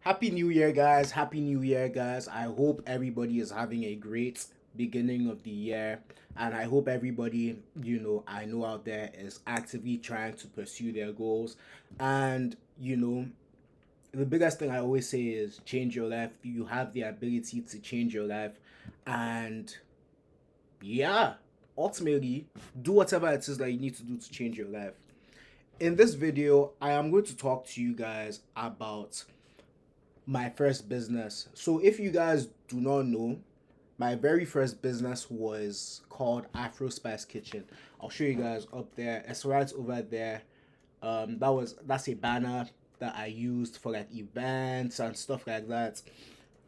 Happy New Year, guys. Happy New Year, guys. I hope everybody is having a great beginning of the year. And I hope everybody, I know out there is actively trying to pursue their goals. And, the biggest thing I always say is change your life. You have the ability to change your life. And, yeah, ultimately, do whatever it is that you need to do to change your life. In this video, I am going to talk to you guys about my first business. So if you guys do not know, my very first business was called Afro Spice Kitchen. I'll show you guys up there. It's right over there. That's a banner that I used for like events and stuff like that.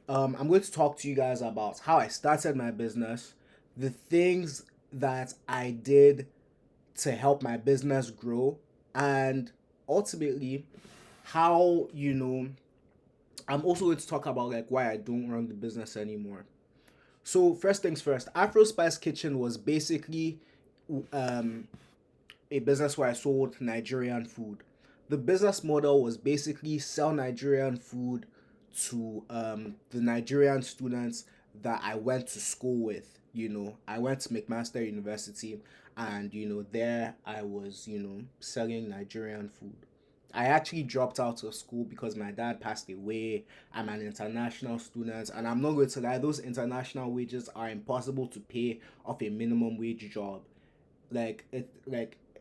I'm going to talk to you guys about how I started my business, the things that I did to help my business grow, and ultimately how I'm also going to talk about like why I don't run the business anymore. So first things first, Afro Spice Kitchen was basically um, a business where I sold Nigerian food. The business model was basically sell Nigerian food to the Nigerian students that I went to school with. I went to McMaster University, and there I was selling Nigerian food. I actually dropped out of school because my dad passed away. I'm an international student, and I'm not going to lie, those international wages are impossible to pay off a minimum wage job. Like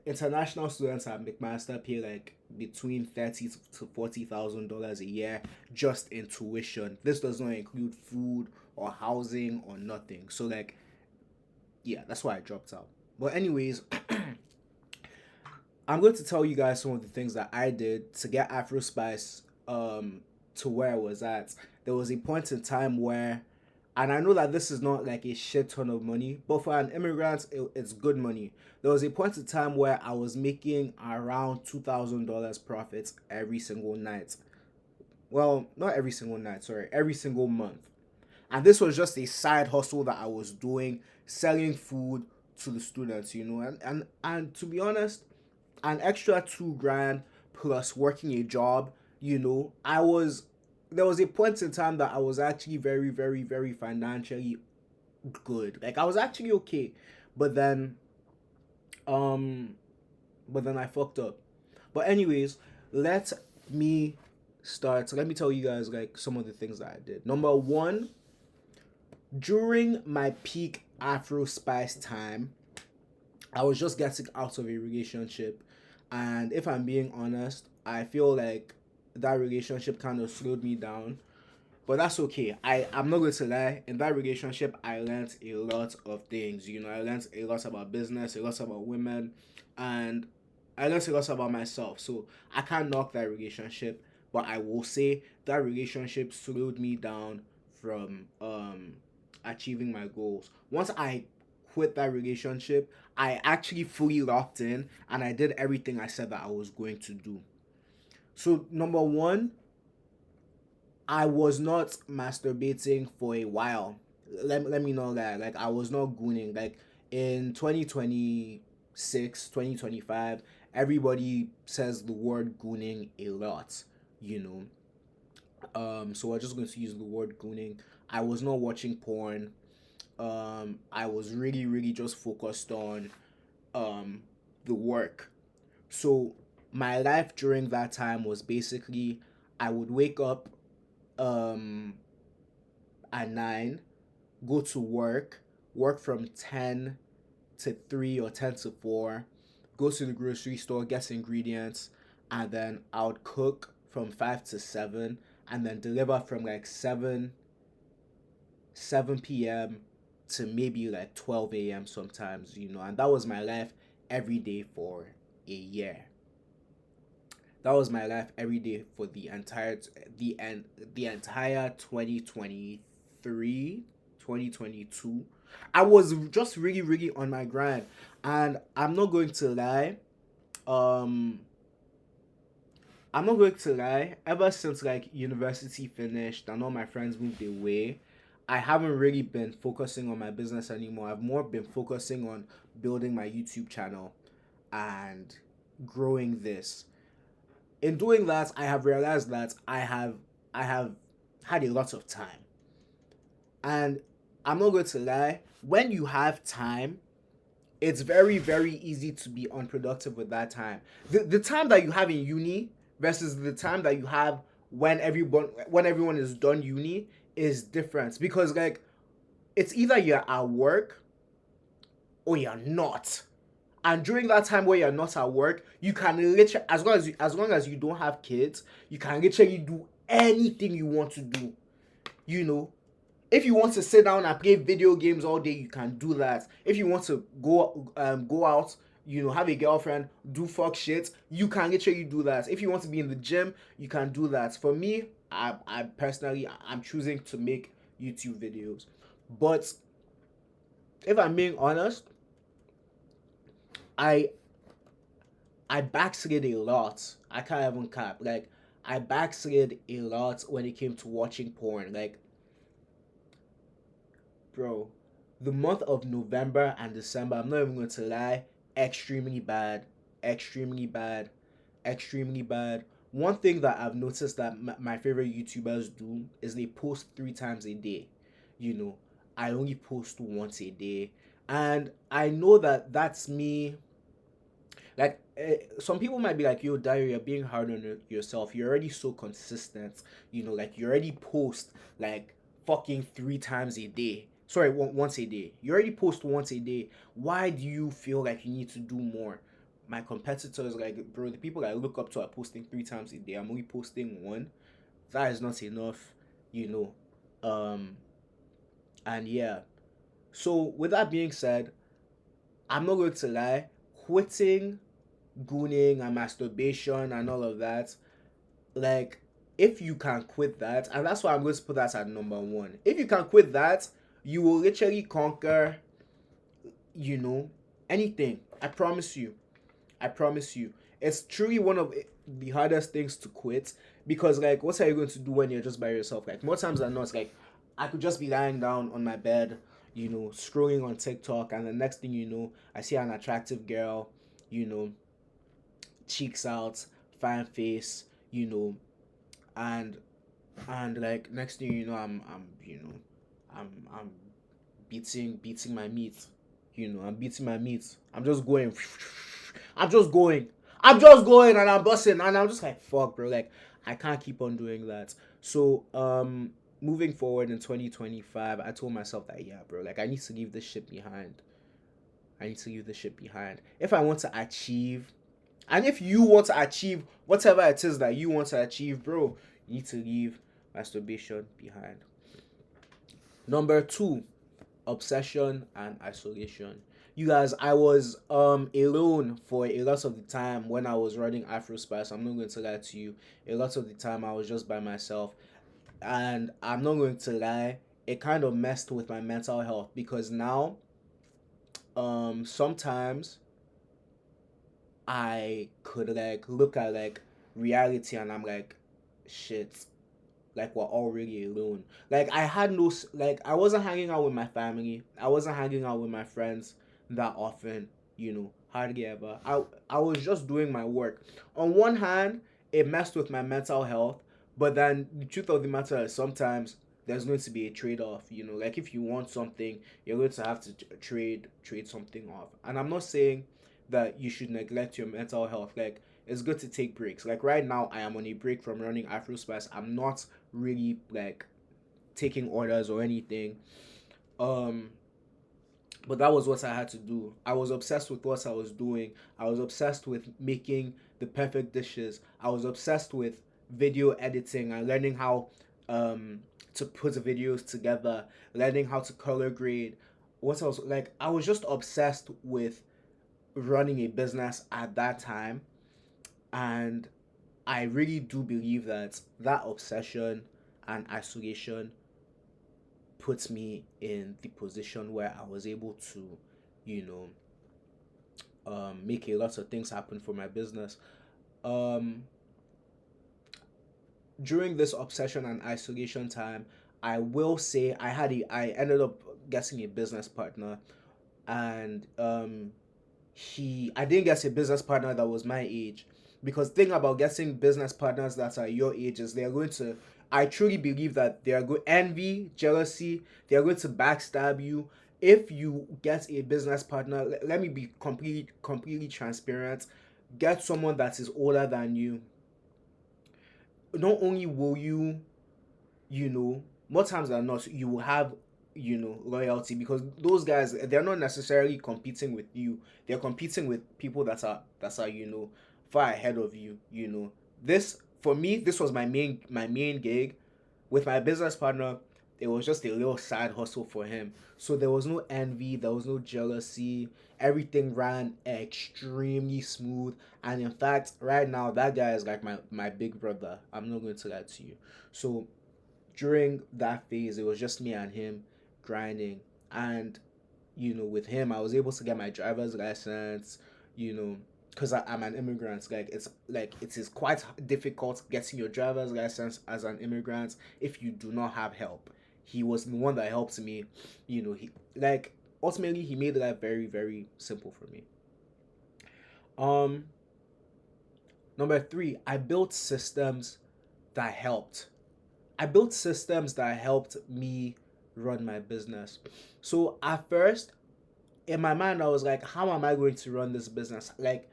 international students at McMaster pay like between $30,000 to $40,000 a year just in tuition. This does not include food or housing or nothing. So like, yeah, that's why I dropped out. But anyways, I'm going to tell you guys some of the things that I did to get Afro Spice to where I was at. There was a point in time where, and I know that this is not like a shit ton of money, but for an immigrant, it's good money. There was a point in time where I was making around $2,000 profits every single night. Well, not every single night, sorry, every single month. And this was just a side hustle that I was doing, selling food to the students, and to be honest, an extra 2 grand plus working a job, I was there was a point in time that I was actually very, very, very financially good. Like I was actually okay. But then um I fucked up. But anyways, let me start. Let me tell you guys like some of the things that I did. Number one, during my peak Afro Spice time, I was just getting out of a relationship, and if I'm being honest, I feel like that relationship kind of slowed me down. But that's okay. I'm not going to lie. In that relationship, I learned a lot of things. I learned a lot about business, a lot about women, and I learned a lot about myself. So I can't knock that relationship, but I will say that relationship slowed me down from achieving my goals. Once I quit that relationship, I actually fully locked in and I did everything I said that I was going to do. So number one, I was not masturbating for a while. Let me know that. Like, I was not gooning. Like, in 2026, 2025, everybody says the word gooning a lot, you know. So we're just going to use the word gooning. I was not watching porn. I was really, really just focused on um, the work. So my life during that time was basically I would wake up um at 9, go to work from 10 to 3 or 10 to 4, go to the grocery store, get ingredients, and then I would cook from 5 to 7 and then deliver from like 7 p.m. to maybe like 12 a.m. sometimes, and that was my life every day for a year. That was my life every day for the entire 2023, 2022. I was just really, really on my grind, and um I'm not going to lie, ever since like university finished and all my friends moved away, I haven't really been focusing on my business anymore. I've more been focusing on building my YouTube channel and growing this. In doing that, I have realized that I have had a lot of time. And I'm not going to lie, when you have time, it's very, very easy to be unproductive with that time. The time that you have in uni versus the time that you have when everyone is done uni is different, because like it's either you're at work or you're not. And during that time where you're not at work, you can literally, as long as you don't have kids, you can literally do anything you want to do. You know, if you want to sit down and play video games all day, you can do that. If you want to go out, have a girlfriend, do fuck shit, you can literally do that. If you want to be in the gym, you can do that. For me, I personally, I'm choosing to make YouTube videos. But if I'm being honest, I I backslid a lot. I can't even cap. Like, I backslid a lot when it came to watching porn. Like, bro, the month of November and December, I'm not even going to lie, extremely bad, extremely bad, extremely bad. One thing that I've noticed that my favorite YouTubers do is they post 3 times a day. You know, I only post once a day. And I know that that's me. Like, some people might be like, yo, Dario, you're being hard on yourself. You're already so consistent. Like, you already post like fucking 3 times a day. Sorry, once a day. You already post once a day. Why do you feel like you need to do more? My competitors, like, bro, the people I look up to are posting 3 times a day. I'm only posting one. That is not enough, you know. And yeah. So, with that being said, I'm not going to lie. Quitting gooning and masturbation and all of that, like, if you can quit that, and that's why I'm going to put that at number one. If you can quit that, you will literally conquer, you know, anything. I promise you. I promise you. It's truly one of the hardest things to quit, because, like, what are you going to do when you're just by yourself? Like, more times than not, like, I could just be lying down on my bed, scrolling on TikTok, and the next thing you know, I see an attractive girl, you know, cheeks out, fine face, and like, next thing you know, I'm beating my meat. I'm beating my meat. I'm just going. I'm just going. I'm just going, and I'm busting, and I'm just like, fuck, bro. Like, I can't keep on doing that. So, moving forward in 2025, I told myself that, yeah, bro, like, I need to leave this shit behind. I need to leave this shit behind. If I want to achieve, and if you want to achieve whatever it is that you want to achieve, bro, you need to leave masturbation behind. Number two, obsession and isolation. You guys, I was alone for a lot of the time when I was running Afro Spice. I'm not going to lie to you. A lot of the time I was just by myself. And I'm not going to lie, it kind of messed with my mental health, because now sometimes I could, like, look at, like, reality, and I'm like, shit, like, we're all really alone. Like, I had no like, I wasn't hanging out with my family. I wasn't hanging out with my friends that often, hardly ever. I was just doing my work. On one hand, it messed with my mental health, but then the truth of the matter is, sometimes there's going to be a trade-off. Like, if you want something, you're going to have to trade something off. And I'm not saying that you should neglect your mental health. Like, it's good to take breaks. Like, right now, I am on a break from running Afro Spice. I'm not really, like, taking orders or anything. Um, but that was what I had to do. I was obsessed with what I was doing. I was obsessed with making the perfect dishes. I was obsessed with video editing and learning how to put videos together, learning how to color grade. What else? Like, I was just obsessed with running a business at that time. And I really do believe that that obsession and isolation puts me in the position where I was able to, you make a lot of things happen for my business. Um, During this obsession and isolation time, I will say I ended up getting a business partner, and I didn't get a business partner that was my age, because thing about getting business partners that are your age is they're going to I truly believe that they are good envy, jealousy, they are going to backstab you. If you get a business partner, let me be completely transparent. Get someone that is older than you. Not only will you, more times than not, you will have, loyalty, because those guys, they're not necessarily competing with you. They're competing with people that are far ahead of you. This, for me, this was my main gig with my business partner. It was just a little side hustle for him, so there was no envy, there was no jealousy. Everything ran extremely smooth, and in fact, right now, that guy is like my big brother. I'm not going to lie to you. So during that phase, it was just me and him grinding. And, with him, I was able to get my driver's license, you know, because I'm an immigrant. It is quite difficult getting your driver's license as an immigrant if you do not have help. He was the one that helped me, he like ultimately he made life very, very simple for me. Um, Number three, that helped I built systems that helped me run my business. So at first, in my mind, I was like, how am I going to run this business? Like,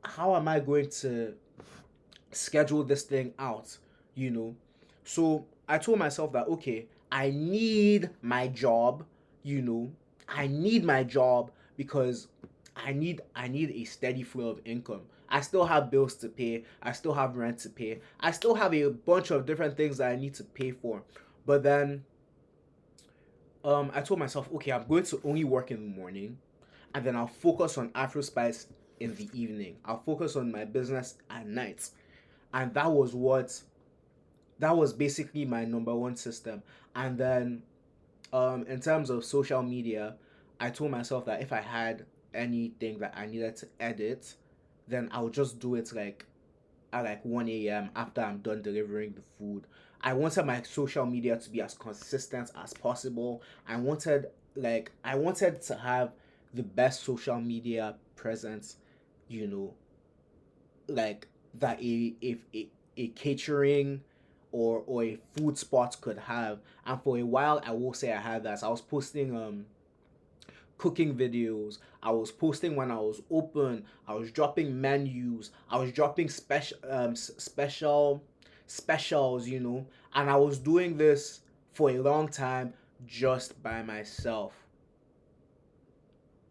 how am I going to schedule this thing out? You know? So I told myself that, okay, I need my job, you know, I need my job because I need a steady flow of income. I still have bills to pay. I still have rent to pay. I still have a bunch of different things that I need to pay for. But then I told myself, okay, I'm going to only work in the morning, and then I'll focus on Afro Spice in the evening. I'll focus on my business at night. And that was basically my number one system. And then in terms of social media, I told myself that if I had anything that I needed to edit, then I'll just do it like at like 1 a.m. after I'm done delivering the food. I wanted my social media to be as consistent as possible. I wanted to have the best social media presence, you know, like that a catering or a food spot could have. And for a while, I will say I had that. So I was posting cooking videos. I was posting when I was open. I was dropping menus. I was dropping specials, and I was doing this for a long time just by myself.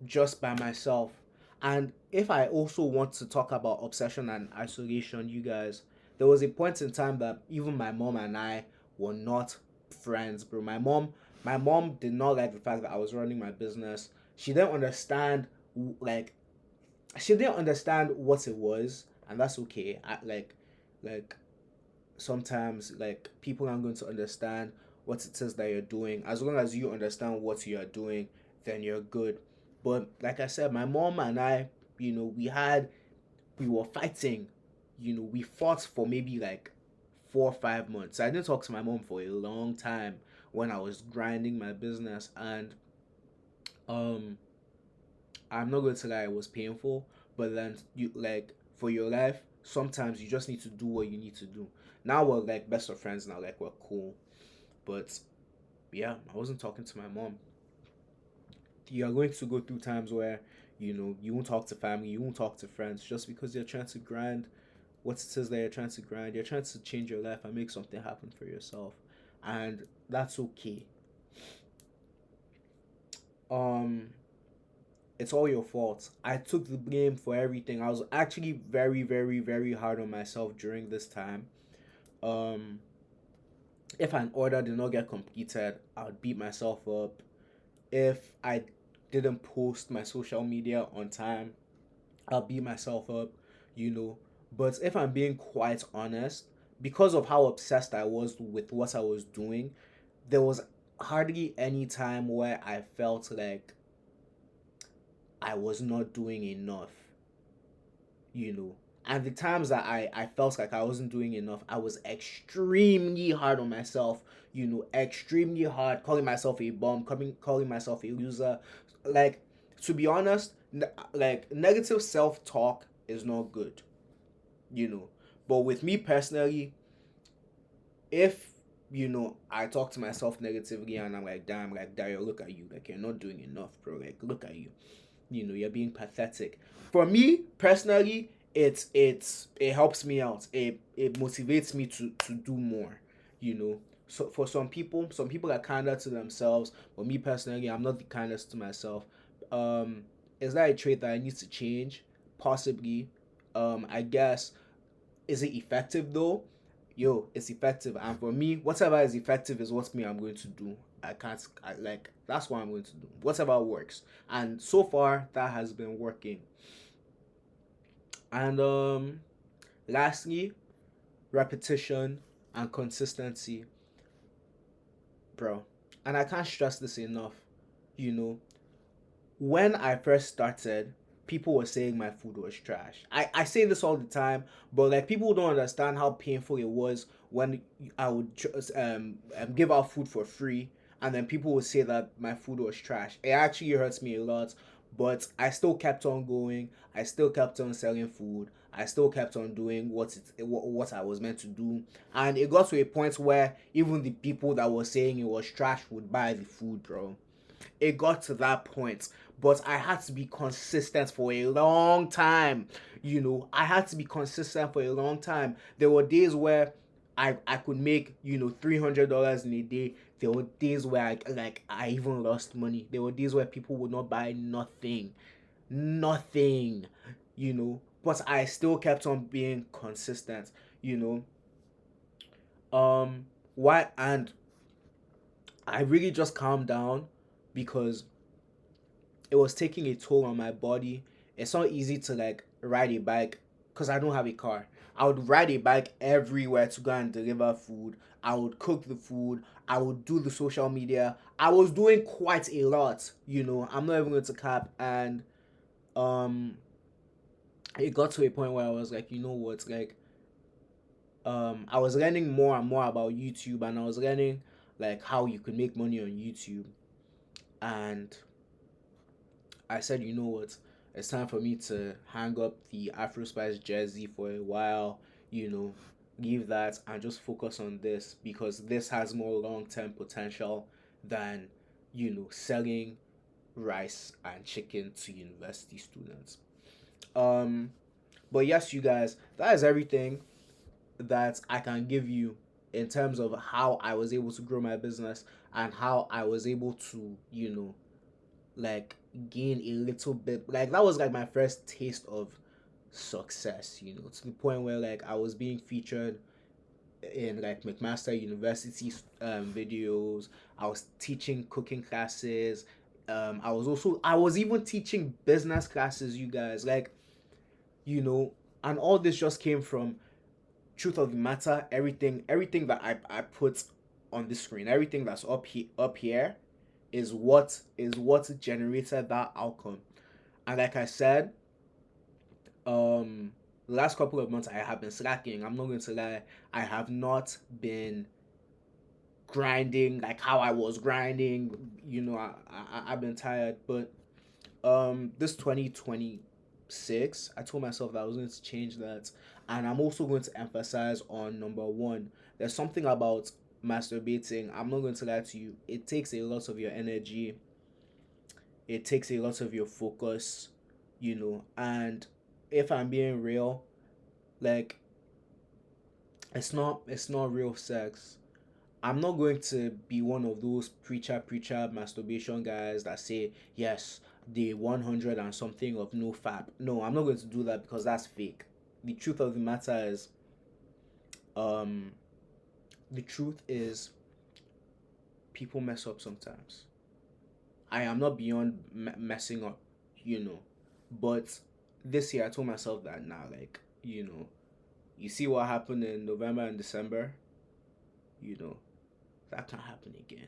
Just by myself. And if I also want to talk about obsession and isolation, you guys, there was a point in time that even my mom and I were not friends, bro. My mom did not like the fact that I was running my business. She didn't understand, like, she didn't understand what it was, and that's okay. Like sometimes, like, people aren't going to understand what it is that you're doing. As long as you understand what you are doing, then you're good. But like I said, my mom and I, we were fighting. We fought for maybe like 4 or 5 months. I didn't talk to my mom for a long time when I was grinding my business, and um I'm not going to lie, it was painful. But then, for your life, sometimes you just need to do what you need to do. Now we're like best of friends now, like we're cool. But yeah, I wasn't talking to my mom. You are going to go through times where you won't talk to family, you won't talk to friends, just because you're trying to grind what it is that you're trying to grind. You're trying to change your life and make something happen for yourself, and that's okay. um it's all your fault. I took the blame for everything. I was actually very, very, very hard on myself during this time. um if an order did not get completed, I would beat myself up. If I didn't post my social media on time, I'll beat myself up, you know. But if I'm being quite honest, because of how obsessed I was with what I was doing, there was hardly any time where I felt like I was not doing enough, you know. And the times that I felt like I wasn't doing enough, I was extremely hard on myself, extremely hard, calling myself a bum, calling myself a loser. Like, to be honest, like, negative self talk is not good, you know. But with me personally, if I talk to myself negatively, and I'm like, damn, like, Dario, look at you, like, you're not doing enough, bro. Like, look at you, you're being pathetic. For me personally, it helps me out. It motivates me to do more. You know, so for some people are kinder to themselves, but me personally, I'm not the kindest to myself. Um, is that a trait that I need to change? Possibly. I guess. Is it effective though? Yo, it's effective, and for me, whatever is effective is what me I'm going to do. Like, that's what I'm going to do. Whatever works, and so far that has been working. And lastly, repetition and consistency, bro. And I can't stress this enough. You know, when I first started, people were saying my food was trash. I say this all the time, but like, people don't understand how painful it was when I would just give out food for free, and then people would say that my food was trash. It actually hurts me a lot, but I still kept on going. I still kept on selling food. I still kept on doing what I was meant to do, and it got to a point where even the people that were saying it was trash would buy the food, bro. It got to that point, but I had to be consistent for a long time. I had to be consistent for a long time. There were days where I could make $300 in a day. There were days where I even lost money. There were days where people would not buy nothing, nothing, but I still kept on being consistent. you know why and I really just calmed down because it was taking a toll on my body. It's not easy to like ride a bike because I don't have a car. I would ride a bike everywhere to go and deliver food. I would cook the food. I would do the social media. I was doing quite a lot. I'm not even going to cap. And um, it got to a point where I was like, you know what, like, I was learning more and more about YouTube, and I was learning like how you could make money on YouTube. And I said, you know what? It's time for me to hang up the Afro Spice jersey for a while, you know, leave that and just focus on this, because this has more long term potential than, selling rice and chicken to university students. Um, but yes, you guys, that is everything that I can give you in terms of how I was able to grow my business and how I was able to, like, gain a little bit. Like, that was like my first taste of success, to the point where like I was being featured in like McMaster University videos. I was teaching cooking classes. I was even teaching business classes, you guys. Like, you know and all this just came from, truth of the matter, everything that I put on the screen, everything that's up here is what generated that outcome. And like I said, the last couple of months I have been slacking. I'm not going to lie. I have not been grinding like how I was grinding. I've been tired, but this 2026, I told myself that I was going to change that. And I'm also going to emphasize on number one. There's something about masturbating. I'm not going to lie to you. It takes a lot of your energy. It takes a lot of your focus, and if I'm being real, like, it's not real sex. I'm not going to be one of those preacher masturbation guys that say, yes, the 100 and something of no fap. No, I'm not going to do that, because that's fake. The truth of the matter is, um, the truth is, people mess up sometimes. I am not beyond messing up, but this year I told myself that now, like, you see what happened in November and December, you know, that can't happen again,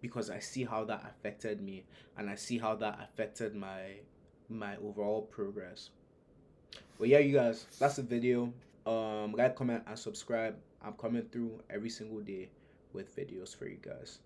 because I see how that affected me, and I see how that affected my overall progress. But yeah, you guys, that's the video. Like, comment, and subscribe. I'm coming through every single day with videos for you guys.